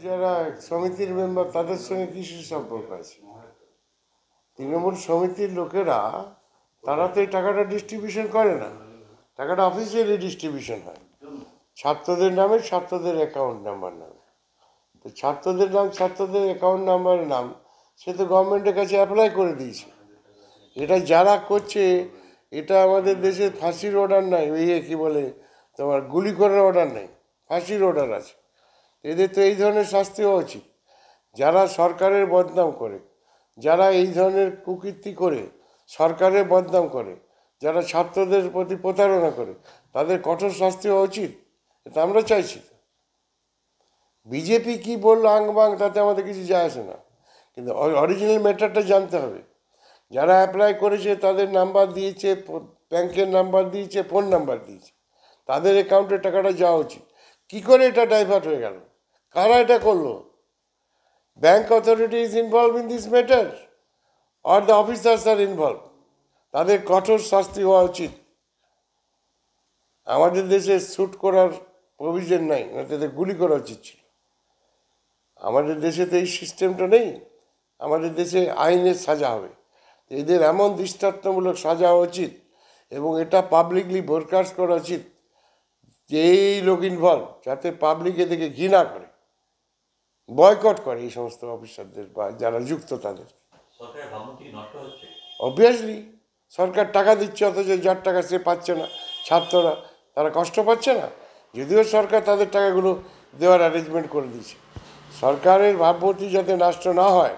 যারা সমিতির মেম্বার তাদের সঙ্গে কিসের সম্পর্ক আছে? তৃণমূল সমিতির লোকেরা তারা তো এই টাকাটা ডিস্ট্রিবিউশন করে না, টাকাটা অফিসিয়ালি ডিস্ট্রিবিউশন হয় ছাত্রদের নামে, ছাত্রদের অ্যাকাউন্ট নাম্বার নামে। তো ছাত্রদের নাম, ছাত্রদের অ্যাকাউন্ট নাম্বারের নাম, সে তো গভর্নমেন্টের কাছে অ্যাপ্লাই করে দিয়েছে। এটা যারা করছে, এটা আমাদের দেশে ফাঁসির অর্ডার নাই, কি বলে তোমার গুলি করার অর্ডার নেই, ফাঁসির অর্ডার আছে। এদের তো এই ধরনের শাস্তি হওয়া উচিত। যারা সরকারের বদনাম করে, যারা এই ধরনের কুকীর্তি করে সরকারের বদনাম করে, যারা ছাত্রদের প্রতি প্রতারণা করে, তাদের কঠোর শাস্তি হওয়া উচিত। এটা আমরা চাইছি। বিজেপি কি বললো আংবাং তাতে আমাদের কিছু যায় আসে না, কিন্তু অরিজিনাল ম্যাটারটা জানতে হবে। যারা অ্যাপ্লাই করেছে তাদের নাম্বার দিয়েছে, ব্যাংকের নাম্বার দিয়েছে, ফোন নাম্বার দিয়েছে, তাদের অ্যাকাউন্টে টাকাটা যাওয়া উচিত। কী করে এটা ডাইভার্ট হয়ে গেল? কারা এটা করলো? Bank authority is involve in this matter or the officers are involve? তাদের কঠোর শাস্তি হওয়া উচিত। আমাদের দেশে শ্যুট করার প্রভিশন নাই, তাদের গুলি করা উচিত ছিল। আমাদের দেশে তো এই সিস্টেমটা নেই। আমাদের দেশে আইনের সাজা হবে, এদের এমন দৃষ্টান্তমূলক সাজা হওয়া উচিত এবং এটা পাবলিকলি ব্রডকাস্ট করা উচিত যে এই লোক ইনভলভ, যাতে পাবলিক এদেরকে ঘৃণা করে, বয়কট করে এই সমস্ত অফিসারদের বা যারা যুক্ত তাদের। অবভিয়াসলি সরকার টাকা দিচ্ছে, অথচ যার টাকা সে পাচ্ছে না, ছাত্ররা তারা কষ্ট পাচ্ছে না। যদিও সরকার তাদের টাকাগুলো দেওয়ার অ্যারেঞ্জমেন্ট করে দিয়েছে। সরকারের ভাবমূর্তি যাতে নষ্ট না হয়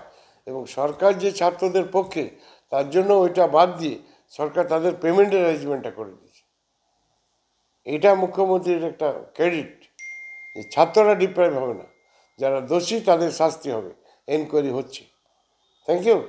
এবং সরকার যে ছাত্রদের পক্ষে, তার জন্য ওইটা বাদ দিয়ে সরকার তাদের পেমেন্টের অ্যারেঞ্জমেন্টটা করে দিয়েছে। এটা মুখ্যমন্ত্রীর একটা ক্রেডিট যে ছাত্ররা ডিপ্রাইভ হবে না, যারা দোষী তাদের শাস্তি হবে, এনকোয়ারি হচ্ছে। Thank you.